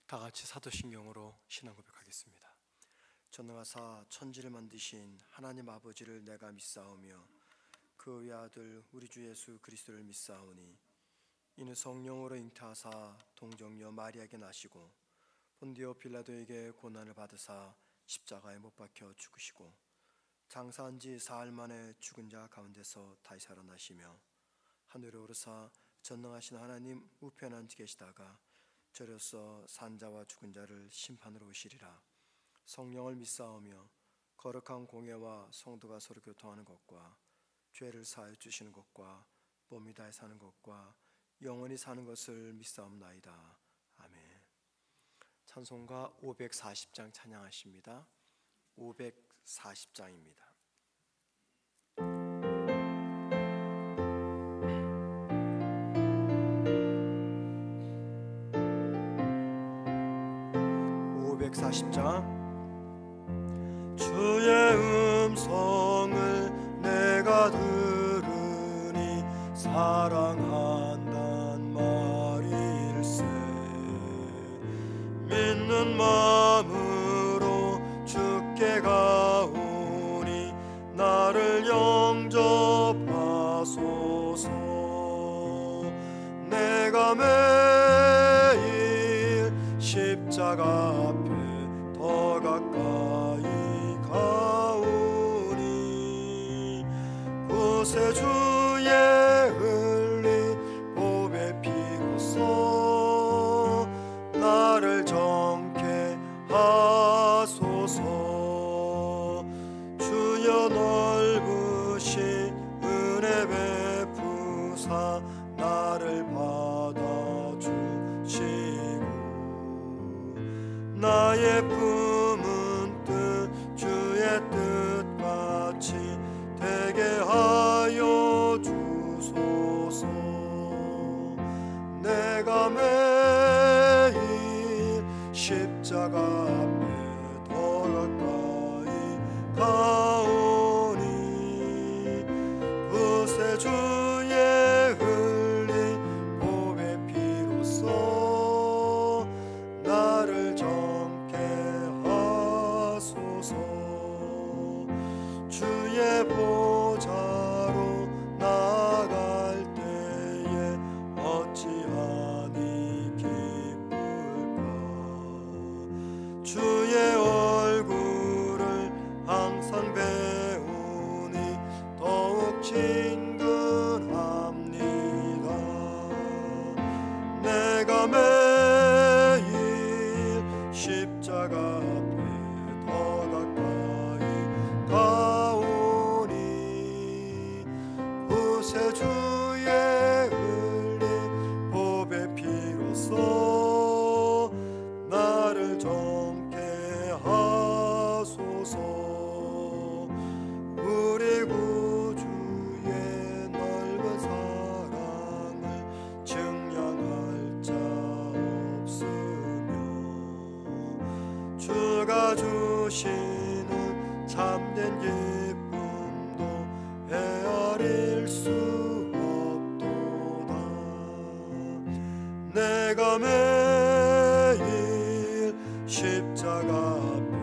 다 같이 사도신경으로 신앙 고백하겠습니다. 전능하사 천지를 만드신 하나님 아버지를 내가 믿사오며 그 외아들 우리 주 예수 그리스도를 믿사오니 이는 성령으로 잉태하사 동정녀 마리아에게 나시고 본디오 빌라도에게 고난을 받으사 십자가에 못 박혀 죽으시고 장사한 지 사흘 만에 죽은 자 가운데서 다시 살아나시며 하늘에 오르사 전능하신 하나님 우편에 앉아 계시다가 저로서 산자와 죽은 자를 심판으로 오시리라. 성령을 믿사오며 거룩한 공예와 성도가 서로 교통하는 것과 죄를 사하여 주시는 것과 몸이 다해 사는 것과 영원히 사는 것을 믿사옵나이다. 아멘. 찬송가 540장 찬양하십니다. 540장입니다. 주의 음성을 내가 들으니 사랑한단 말일세. 믿는 마음으로 주께 가오니 나를 영접하소서. 내가 매일 십자가 앞에 더 가까이 가오니 구세 주의 흘린 보배 피로써 나를 정케 하소서. 주여 넓으신 은혜 베푸사 나를 받아주시고 나의 품은 뜻 주의 뜻같이 되게 하여 주소서. 내가 매일 십자가 앞에 더 가까이 가오니 구세 주의 흘린 보배 피로써 나를 정케 하소서. 주의 보좌로 나아갈 때에 어찌하니 기쁠까. 주의 얼굴을 항상 배우니 더욱 친근합니다. 내가 매일 십자가 앞에 더 가까이 가오니 구세 주의 흘린 보배 피로써 나를 정케 하소서. 우리 구주의 넓은 사랑을 증량할 자 없으며 주가 주시는 참된 기쁨도 헤아릴 수 없도다. 내가 매일 십자가 앞에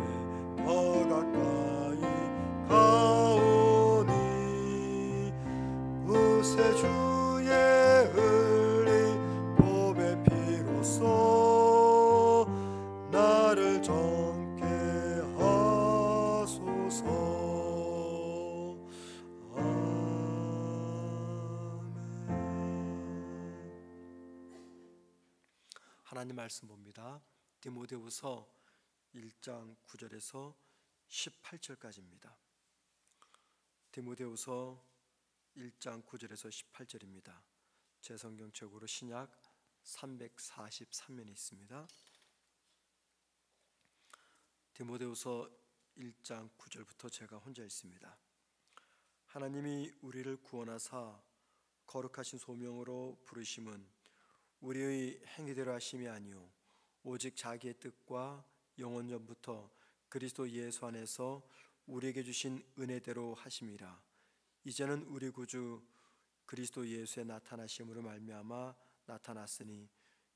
더 가까이 가오니 구세 주의 흘린 보배 피로써 나를 정케 하소서. 아멘. 하나님 말씀 봅니다. 디모데후서 1장 9절에서 18절까지입니다. 디모데후서 1장 9절에서 18절입니다. 제 성경책으로 신약 343면에 있습니다. 디모데후서 1장 9절부터 제가 혼자 읽습니다. 하나님이 우리를 구원하사 거룩하신 소명으로 부르심은 우리의 행위대로 하심이 아니요 오직 자기의 뜻과 영원 전부터 그리스도 예수 안에서 우리에게 주신 은혜대로 하심이라. 이제는 우리 구주 그리스도 예수의 나타나심으로 말미암아 나타났으니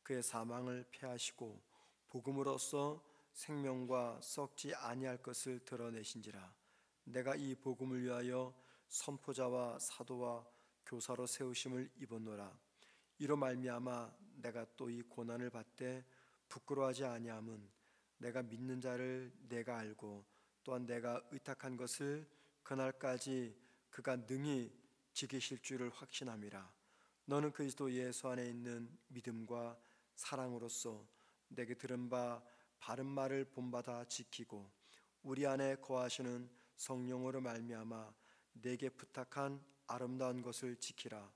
그의 사망을 패하시고 복음으로써 생명과 썩지 아니할 것을 드러내신지라. 내가 이 복음을 위하여 선포자와 사도와 교사로 세우심을 입었노라. 이로 말미암아 내가 또 이 고난을 받되 부끄러워하지 아니함은 내가 믿는 자를 내가 알고 또한 내가 의탁한 것을 그날까지 그가 능히 지키실 줄을 확신함이라. 너는 그리스도 예수 안에 있는 믿음과 사랑으로서 내게 들은 바 바른 말을 본받아 지키고 우리 안에 거하시는 성령으로 말미암아 내게 부탁한 아름다운 것을 지키라.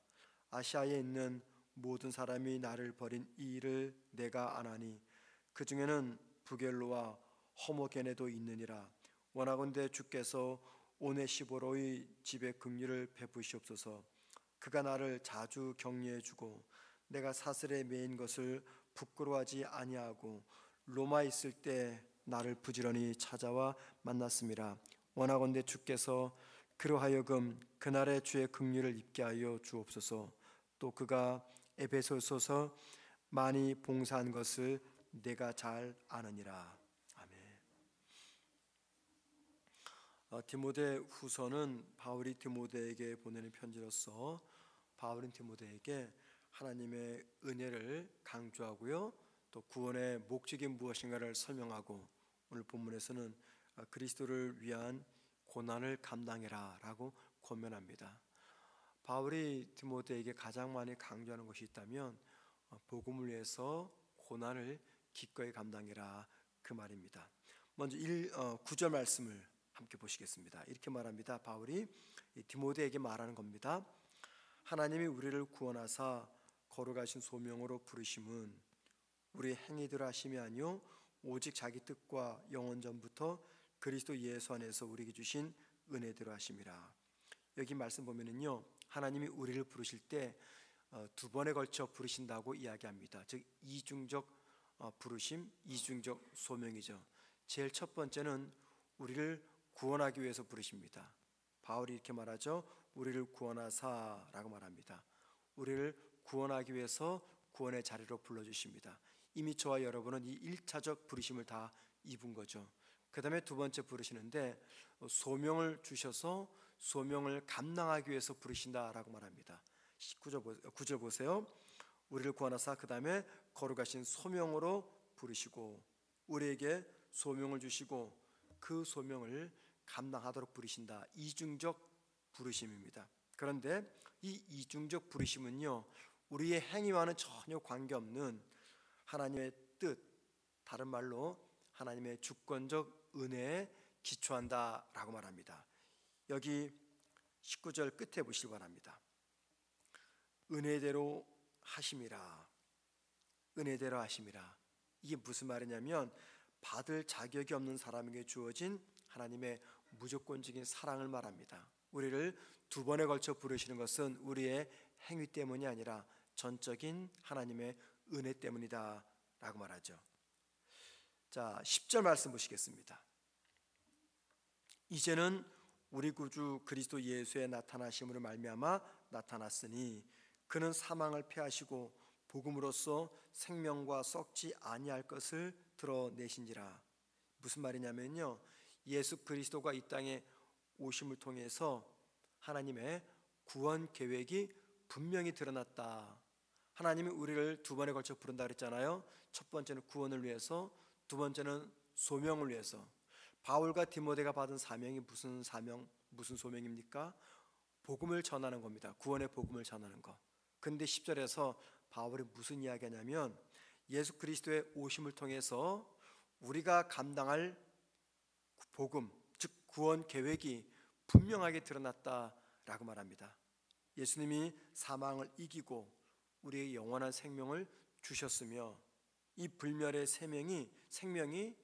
아시아에 있는 모든 사람이 나를 버린 이 일을 내가 아나니 그 중에는 부겔로와 허모게네도 있느니라. 원하건대 주께서 오네시보로의 집에 긍휼을 베푸시옵소서. 그가 나를 자주 격려해 주고 내가 사슬에 매인 것을 부끄러워하지 아니하고 로마에 있을 때 나를 부지런히 찾아와 만났음이라. 원하건대 주께서 그로 하여금 그날의 주의 긍휼을 입게 하여 주옵소서. 또 그가 에베소서서 많이 봉사한 것을 내가 잘 아느니라. 아멘. 디모데 후서는 바울이 디모데에게 보내는 편지로서 바울은 디모데에게 하나님의 은혜를 강조하고요, 또 구원의 목적이 무엇인가를 설명하고, 오늘 본문에서는 그리스도를 위한 고난을 감당해라 라고 권면합니다. 바울이 디모데에게 가장 많이 강조하는 것이 있다면 복음을 위해서 고난을 기꺼이 감당해라, 그 말입니다. 먼저 9절 말씀을 함께 보시겠습니다. 이렇게 말합니다. 바울이 디모데에게 말하는 겁니다. 하나님이 우리를 구원하사 거룩하신 소명으로 부르심은 우리 행위대로 하심이 아니요 오직 자기 뜻과 영원 전부터 그리스도 예수 안에서 우리에게 주신 은혜대로 하심이라. 여기 말씀 보면은요, 하나님이 우리를 부르실 때 두 번에 걸쳐 부르신다고 이야기합니다. 즉 이중적 부르심, 이중적 소명이죠. 제일 첫 번째는 우리를 구원하기 위해서 부르십니다. 바울이 이렇게 말하죠. 우리를 구원하사라고 말합니다. 우리를 구원하기 위해서 구원의 자리로 불러주십니다. 이미 저와 여러분은 이 1차적 부르심을 다 입은 거죠. 그 다음에 두 번째 부르시는데 소명을 주셔서 소명을 감당하기 위해서 부르신다라고 말합니다. 9절 보세요. 우리를 구원하사 그 다음에 거룩하신 소명으로 부르시고 우리에게 소명을 주시고 그 소명을 감당하도록 부르신다. 이중적 부르심입니다. 그런데 이 이중적 부르심은요, 우리의 행위와는 전혀 관계없는 하나님의 뜻, 다른 말로 하나님의 주권적 은혜에 기초한다라고 말합니다. 여기 19절 끝에 보시기 바랍니다. 은혜대로 하심이라. 은혜대로 하심이라. 이게 무슨 말이냐면 받을 자격이 없는 사람에게 주어진 하나님의 무조건적인 사랑을 말합니다. 우리를 두 번에 걸쳐 부르시는 것은 우리의 행위 때문이 아니라 전적인 하나님의 은혜 때문이다 라고 말하죠. 자, 10절 말씀 보시겠습니다. 이제는 우리 구주 그리스도 예수의 나타나심으로 말미암아 나타났으니 그는 사망을 패하시고 복음으로써 생명과 썩지 아니할 것을 드러내신지라. 무슨 말이냐면요, 예수 그리스도가 이 땅에 오심을 통해서 하나님의 구원 계획이 분명히 드러났다. 하나님이 우리를 두 번에 걸쳐 부른다 그랬잖아요. 첫 번째는 구원을 위해서, 두 번째는 소명을 위해서. 바울과 디모데가 받은 사명이 무슨 사명, 무슨 소명입니까? 복음을 전하는 겁니다. 구원의 복음을 전하는 것. 근데 10절에서 바울이 무슨 이야기하냐면 예수 그리스도의 오심을 통해서 우리가 감당할 복음, 즉 구원 계획이 분명하게 드러났다라고 말합니다. 예수님이 사망을 이기고 우리의 영원한 생명을 주셨으며 이 불멸의 생명이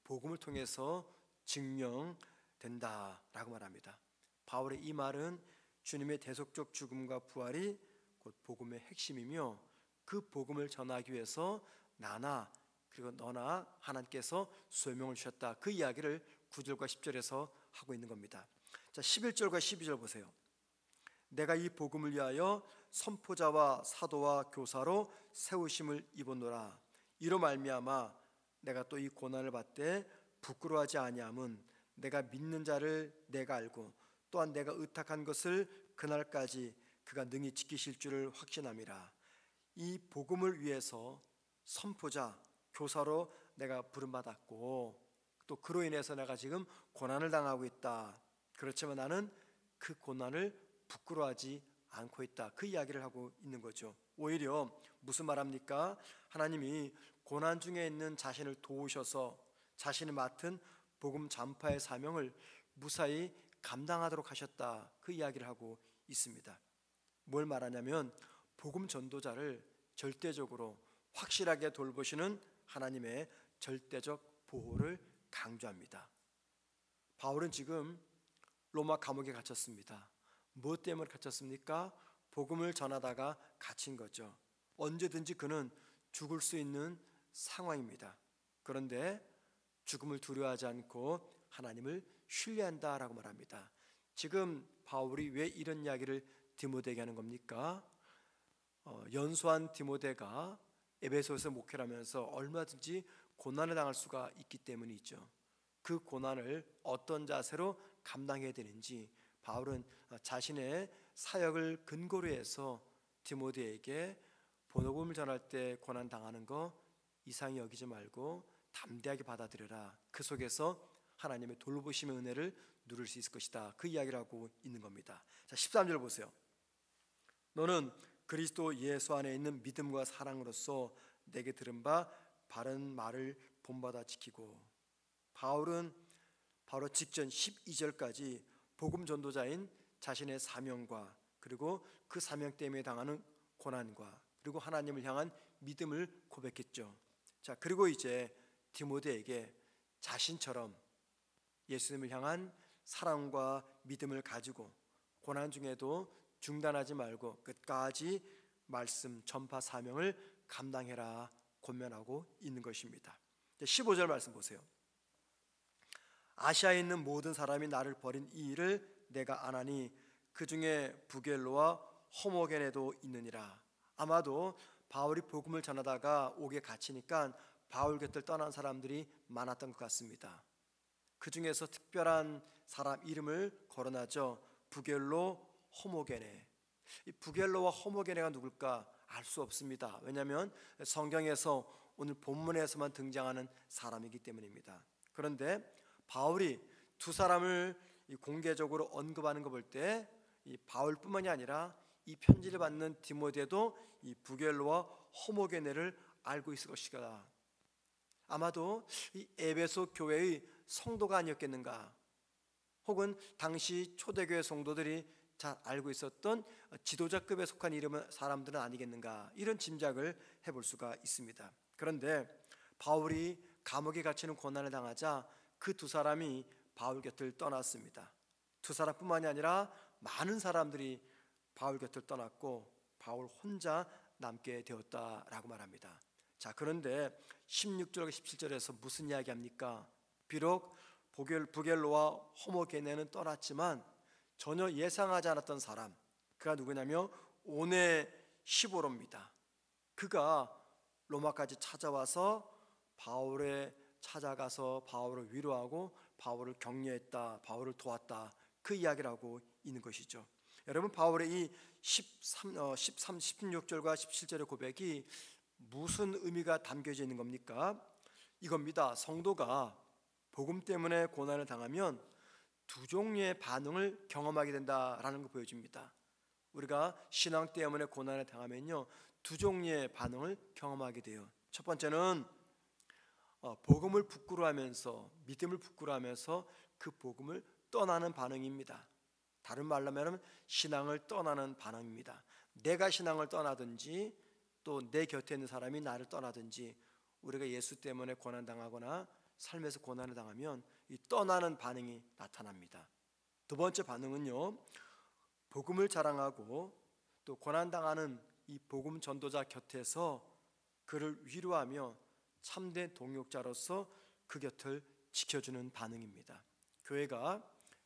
복음을 통해서 증명된다라고 말합니다. 바울의 이 말은 주님의 대속적 죽음과 부활이 곧 복음의 핵심이며 그 복음을 전하기 위해서 나나 그리고 너나 하나님께서 소명을 주셨다, 그 이야기를 9절과 10절에서 하고 있는 겁니다. 자, 11절과 12절 보세요. 내가 이 복음을 위하여 선포자와 사도와 교사로 세우심을 입었노라. 이로 말미암아 내가 또 이 고난을 받되 부끄러워하지 아니함은 내가 믿는 자를 내가 알고 또한 내가 의탁한 것을 그날까지 그가 능히 지키실 줄을 확신함이라. 이 복음을 위해서 선포자, 교사로 내가 부름받았고 또 그로 인해서 내가 지금 고난을 당하고 있다. 그렇지만 나는 그 고난을 부끄러워하지 않고 있다. 그 이야기를 하고 있는 거죠. 오히려 무슨 말합니까? 하나님이 고난 중에 있는 자신을 도우셔서 자신이 맡은 복음 전파의 사명을 무사히 감당하도록 하셨다. 그 이야기를 하고 있습니다. 뭘 말하냐면 복음 전도자를 절대적으로 확실하게 돌보시는 하나님의 절대적 보호를 강조합니다. 바울은 지금 로마 감옥에 갇혔습니다. 무엇 때문에 갇혔습니까? 복음을 전하다가 갇힌 거죠. 언제든지 그는 죽을 수 있는 상황입니다. 그런데 죽음을 두려워하지 않고 하나님을 신뢰한다라고 말합니다. 지금 바울이 왜 이런 이야기를 디모데에게 하는 겁니까? 연소한 디모데가 에베소에서 목회를 하면서 얼마든지 고난을 당할 수가 있기 때문이죠. 그 고난을 어떤 자세로 감당해야 되는지 바울은 자신의 사역을 근거로 해서 디모데에게 복음을 전할 때 고난 당하는 거 이상히 여기지 말고 담대하게 받아들여라. 그 속에서 하나님의 돌보심의 은혜를 누릴 수 있을 것이다. 그 이야기를 하고 있는 겁니다. 자, 13절 보세요. 너는 그리스도 예수 안에 있는 믿음과 사랑으로서 내게 들은 바 바른 말을 본받아 지키고. 바울은 바로 직전 12절까지 복음 전도자인 자신의 사명과 그리고 그 사명 때문에 당하는 고난과 그리고 하나님을 향한 믿음을 고백했죠. 자, 그리고 이제 디모데에게 자신처럼 예수님을 향한 사랑과 믿음을 가지고 고난 중에도 중단하지 말고 끝까지 말씀 전파 사명을 감당해라 권면하고 있는 것입니다. 15절 말씀 보세요. 아시아에 있는 모든 사람이 나를 버린 이 일을 내가 아나니 그 중에 부겔로와 호모게네도 있느니라. 아마도 바울이 복음을 전하다가 옥에 갇히니까 바울 곁을 떠난 사람들이 많았던 것 같습니다. 그 중에서 특별한 사람 이름을 거론하죠. 부겔로, 호모게네. 이 부겔로와 호모게네가 누굴까 알 수 없습니다. 왜냐하면 성경에서 오늘 본문에서만 등장하는 사람이기 때문입니다. 그런데 바울이 두 사람을 공개적으로 언급하는 거 볼 때 이 바울뿐만이 아니라 이 편지를 받는 디모데도 이 부겔로와 호모게네를 알고 있을 것이다. 아마도 이 에베소 교회의 성도가 아니었겠는가, 혹은 당시 초대교회 성도들이 잘 알고 있었던 지도자급에 속한 이름의 사람들은 아니겠는가, 이런 짐작을 해볼 수가 있습니다. 그런데 바울이 감옥에 갇히는 고난을 당하자 그 두 사람이 바울 곁을 떠났습니다. 두 사람뿐만이 아니라 많은 사람들이 바울 곁을 떠났고 바울 혼자 남게 되었다라고 말합니다. 자, 그런데 16절과 17절에서 무슨 이야기합니까? 비록 부겔로와 호모게네는 떠났지만 전혀 예상하지 않았던 사람, 그가 누구냐면 오네시보로입니다. 그가 로마까지 찾아와서 바울에 찾아가서 바울을 위로하고 바울을 격려했다, 바울을 도왔다, 그 이야기를 하고 있는 것이죠. 여러분, 바울의 이 16절과 17절의 고백이 무슨 의미가 담겨져 있는 겁니까? 이겁니다. 성도가 복음 때문에 고난을 당하면 두 종류의 반응을 경험하게 된다라는 걸 보여줍니다. 우리가 신앙 때문에 고난을 당하면요, 두 종류의 반응을 경험하게 돼요. 첫 번째는 복음을 부끄러워하면서, 믿음을 부끄러워하면서 그 복음을 떠나는 반응입니다. 다른 말로 하면 신앙을 떠나는 반응입니다. 내가 신앙을 떠나든지 또 내 곁에 있는 사람이 나를 떠나든지, 우리가 예수 때문에 고난당하거나 삶에서 고난을 당하면 이 떠나는 반응이 나타납니다. 두 번째 반응은요, 복음을 자랑하고 또 고난당하는 이 복음 전도자 곁에서 그를 위로하며 참된 동역자로서 그 곁을 지켜주는 반응입니다. 교회가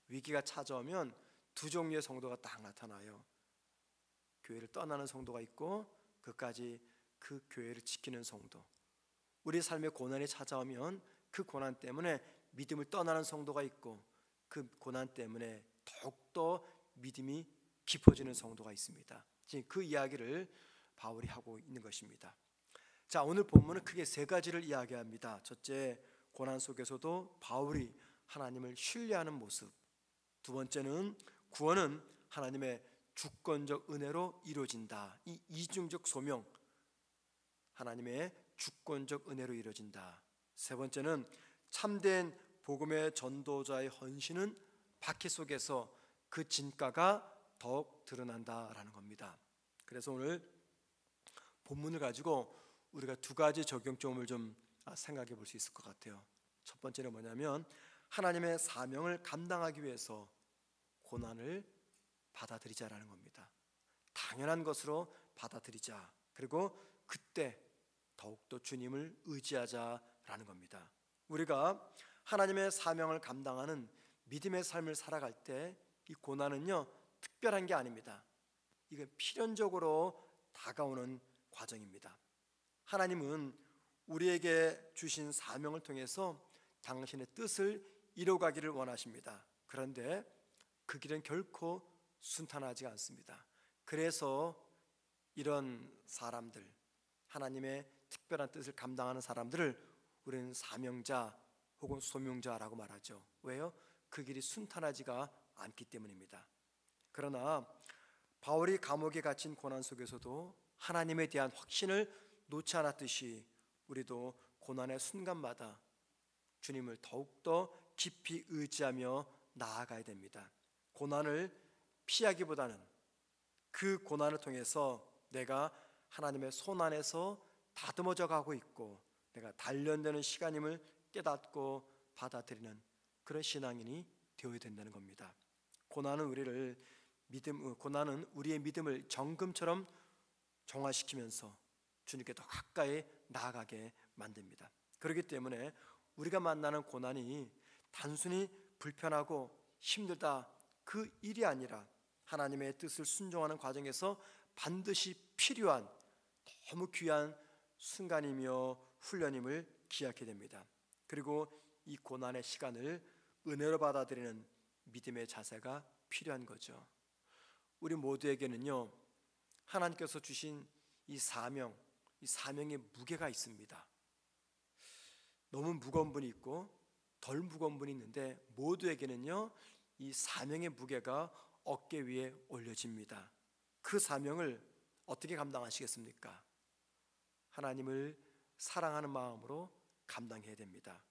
위기가 찾아오면 두 종류의 성도가 딱 나타나요. 교회를 떠나는 성도가 있고 끝까지 그 교회를 지키는 성도. 우리 삶에 고난이 찾아오면 그 고난 때문에 믿음을 떠나는 성도가 있고, 그 고난 때문에 더욱더 믿음이 깊어지는 성도가 있습니다. 지금 그 이야기를 바울이 하고 있는 것입니다. 자, 오늘 본문은 크게 세 가지를 이야기합니다. 첫째, 고난 속에서도 바울이 하나님을 신뢰하는 모습. 두 번째는 구원은 하나님의 주권적 은혜로 이루어진다. 이 이중적 소명, 하나님의 주권적 은혜로 이루어진다. 세 번째는 참된 복음의 전도자의 헌신은 박해 속에서 그 진가가 더욱 드러난다라는 겁니다. 그래서 오늘 본문을 가지고 우리가 두 가지 적용점을 좀 생각해 볼 수 있을 것 같아요. 첫 번째는 뭐냐면, 하나님의 사명을 감당하기 위해서 고난을 받아들이자라는 겁니다. 당연한 것으로 받아들이자. 그리고 그때 더욱더 주님을 의지하자라는 겁니다. 우리가 하나님의 사명을 감당하는 믿음의 삶을 살아갈 때 이 고난은요, 특별한 게 아닙니다. 이건 필연적으로 다가오는 과정입니다. 하나님은 우리에게 주신 사명을 통해서 당신의 뜻을 이루어가기를 원하십니다. 그런데 그 길은 결코 순탄하지 않습니다. 그래서 이런 사람들, 하나님의 특별한 뜻을 감당하는 사람들을 우리는 사명자 혹은 소명자라고 말하죠. 왜요? 그 길이 순탄하지가 않기 때문입니다. 그러나 바울이 감옥에 갇힌 고난 속에서도 하나님에 대한 확신을 놓지 않았듯이 우리도 고난의 순간마다 주님을 더욱더 깊이 의지하며 나아가야 됩니다. 고난을 피하기보다는 그 고난을 통해서 내가 하나님의 손 안에서 다듬어져 가고 있고 내가 단련되는 시간임을 깨닫고 받아들이는 그런 신앙인이 되어야 된다는 겁니다. 고난은 우리의 믿음을 정금처럼 정화시키면서 주님께 더 가까이 나아가게 만듭니다. 그렇기 때문에 우리가 만나는 고난이 단순히 불편하고 힘들다 그 일이 아니라 하나님의 뜻을 순종하는 과정에서 반드시 필요한 너무 귀한 순간이며 훈련임을 기억하게 됩니다. 그리고 이 고난의 시간을 은혜로 받아들이는 믿음의 자세가 필요한 거죠. 우리 모두에게는요, 하나님께서 주신 이 사명의 무게가 있습니다. 너무 무거운 분이 있고 덜 무거운 분이 있는데 모두에게는요, 이 사명의 무게가 어깨 위에 올려집니다. 그 사명을 어떻게 감당하시겠습니까? 하나님을 사랑하는 마음으로 감당해야 됩니다.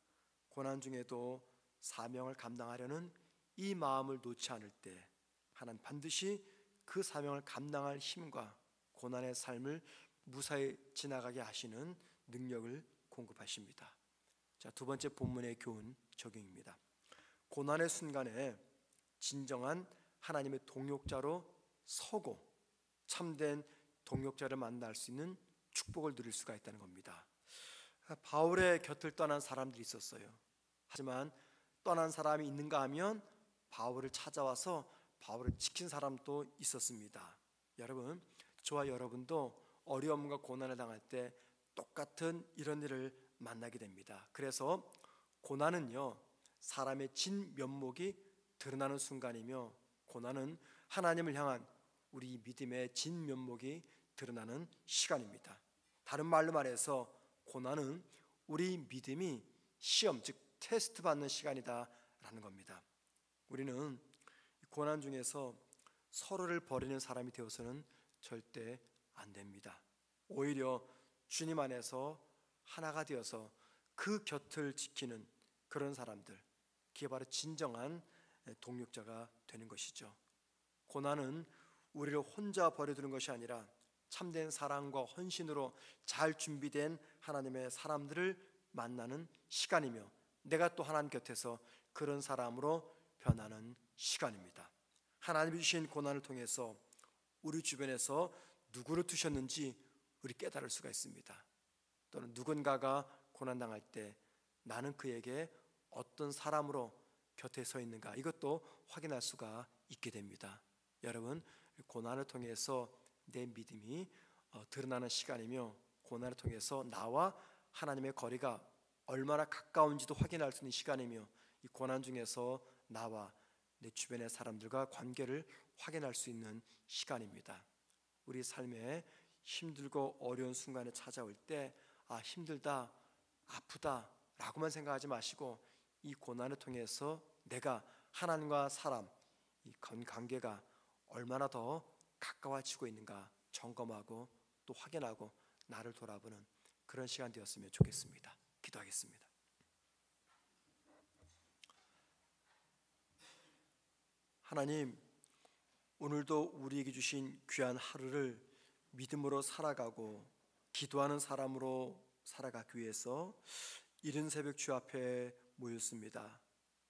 고난 중에도 사명을 감당하려는 이 마음을 놓지 않을 때 하나님 반드시 그 사명을 감당할 힘과 고난의 삶을 무사히 지나가게 하시는 능력을 공급하십니다. 자, 두 번째 본문의 교훈 적용입니다. 고난의 순간에 진정한 하나님의 동역자로 서고 참된 동역자를 만날 수 있는 축복을 누릴 수가 있다는 겁니다. 바울의 곁을 떠난 사람들이 있었어요. 하지만 떠난 사람이 있는가 하면 바울을 찾아와서 바울을 지킨 사람도 있었습니다. 여러분, 저와 여러분도 어려움과 고난을 당할 때 똑같은 이런 일을 만나게 됩니다. 그래서 고난은요, 사람의 진면목이 드러나는 순간이며 고난은 하나님을 향한 우리 믿음의 진면목이 드러나는 시간입니다. 다른 말로 말해서 고난은 우리 믿음이 시험, 즉 테스트 받는 시간이다라는 겁니다. 우리는 고난 중에서 서로를 버리는 사람이 되어서는 절대 안 됩니다. 오히려 주님 안에서 하나가 되어서 그 곁을 지키는 그런 사람들, 그게 바로 진정한 동역자가 되는 것이죠. 고난은 우리를 혼자 버려두는 것이 아니라 참된 사랑과 헌신으로 잘 준비된 하나님의 사람들을 만나는 시간이며 내가 또 하나님 곁에서 그런 사람으로 변하는 시간입니다. 하나님이 주신 고난을 통해서 우리 주변에서 누구를 두셨는지 우리 깨달을 수가 있습니다. 또는 누군가가 고난당할 때 나는 그에게 어떤 사람으로 곁에 서 있는가, 이것도 확인할 수가 있게 됩니다. 여러분, 고난을 통해서 내 믿음이 드러나는 시간이며 고난을 통해서 나와 하나님의 거리가 얼마나 가까운지도 확인할 수 있는 시간이며, 이 고난 중에서 나와 내 주변의 사람들과 관계를 확인할 수 있는 시간입니다. 우리 삶에 힘들고 어려운 순간에 찾아올 때 힘들다, 아프다 라고만 생각하지 마시고, 이 고난을 통해서 내가 하나님과 사람, 이 관계가 얼마나 더 가까워지고 있는가 점검하고 또 확인하고 나를 돌아보는 그런 시간 되었으면 좋겠습니다. 기도하겠습니다. 하나님, 오늘도 우리에게 주신 귀한 하루를 믿음으로 살아가고 기도하는 사람으로 살아가기 위해서 이른 새벽 주 앞에 모였습니다.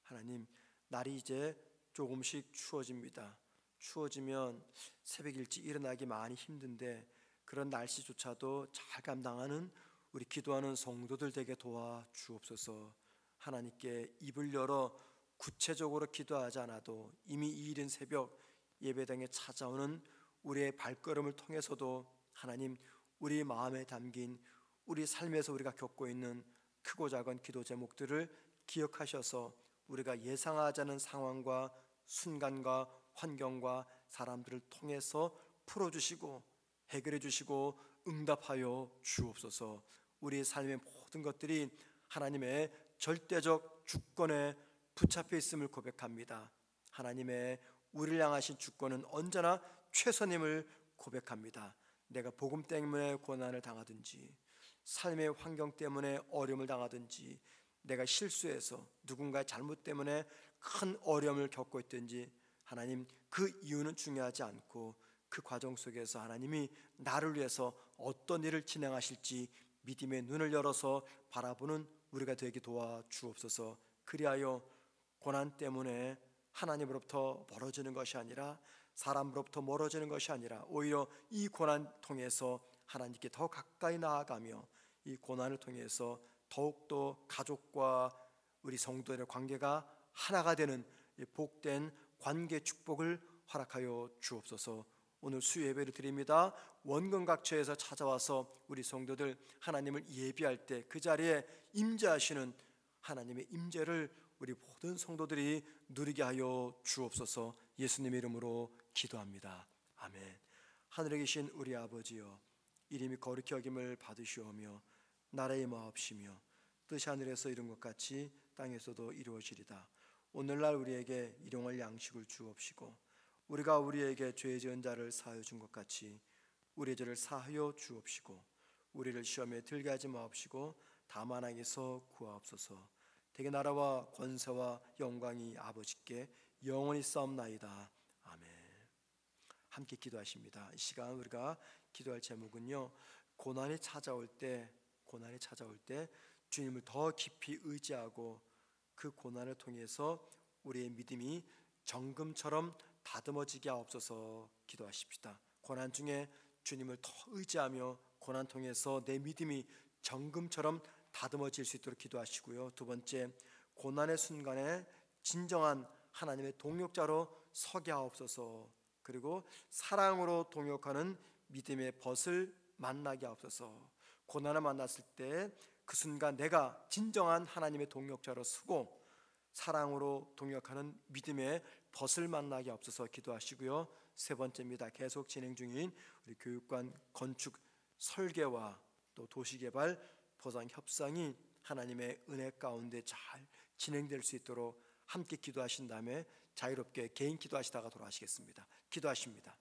하나님, 날이 이제 조금씩 추워집니다. 추워지면 새벽 일찍 일어나기 많이 힘든데, 그런 날씨조차도 잘 감당하는 우리 기도하는 성도들 되게 도와 주옵소서. 하나님께 입을 열어 구체적으로 기도하지 않아도 이미 이 이른 새벽 예배당에 찾아오는 우리의 발걸음을 통해서도 하나님, 우리 마음에 담긴 우리 삶에서 우리가 겪고 있는 크고 작은 기도 제목들을 기억하셔서 우리가 예상하지 않은 상황과 순간과 환경과 사람들을 통해서 풀어주시고 해결해 주시고 응답하여 주옵소서. 우리의 삶의 모든 것들이 하나님의 절대적 주권에 붙잡혀 있음을 고백합니다. 하나님의 우리를 향하신 주권은 언제나 최선임을 고백합니다. 내가 복음 때문에 고난을 당하든지, 삶의 환경 때문에 어려움을 당하든지, 내가 실수해서 누군가의 잘못 때문에 큰 어려움을 겪고 있든지, 하나님, 그 이유는 중요하지 않고 그 과정 속에서 하나님이 나를 위해서 어떤 일을 진행하실지 믿음의 눈을 열어서 바라보는 우리가 되게 도와 주옵소서. 그리하여 고난 때문에 하나님으로부터 멀어지는 것이 아니라, 사람으로부터 멀어지는 것이 아니라, 오히려 이 고난 통해서 하나님께 더 가까이 나아가며 이 고난을 통해서 더욱더 가족과 우리 성도들의 관계가 하나가 되는 복된 관계 축복을 허락하여 주옵소서. 오늘 수예배를 드립니다. 원근각처에서 찾아와서 우리 성도들 하나님을 예비할 때 그 자리에 임재하시는 하나님의 임재를 우리 모든 성도들이 누리게 하여 주옵소서. 예수님의 이름으로 기도합니다. 아멘. 하늘에 계신 우리 아버지여, 이름이 거룩히 여김을 받으시오며 나라의 마옵시며 뜻이 하늘에서 이룬 것 같이 땅에서도 이루어지리다. 오늘날 우리에게 일용할 양식을 주옵시고, 우리가 우리에게 죄 지은 자를 사하여 준 것 같이 우리의 죄를 사하여 주옵시고, 우리를 시험에 들게 하지 마옵시고 다만 악에서 구하옵소서. 대개 나라와 권세와 영광이 아버지께 영원히 싸움나이다. 아멘. 함께 기도하십니다. 이 시간 우리가 기도할 제목은요, 고난이 찾아올 때 주님을 더 깊이 의지하고 그 고난을 통해서 우리의 믿음이 정금처럼 다듬어지게 하옵소서. 기도하십시다. 고난 중에 주님을 더 의지하며 고난 통해서 내 믿음이 정금처럼 다듬어질 수 있도록 기도하시고요. 두 번째, 고난의 순간에 진정한 하나님의 동역자로 서게 하옵소서. 그리고 사랑으로 동역하는 믿음의 벗을 만나게 하옵소서. 고난을 만났을 때 그 순간 내가 진정한 하나님의 동역자로 서고 사랑으로 동역하는 믿음의 벗을 만나게 하옵소서. 기도하시고요. 세 번째입니다. 계속 진행 중인 우리 교육관 건축 설계와 또 도시개발 보상 협상이 하나님의 은혜 가운데 잘 진행될 수 있도록 함께 기도하신 다음에 자유롭게 개인 기도하시다가 돌아가시겠습니다. 기도하십니다.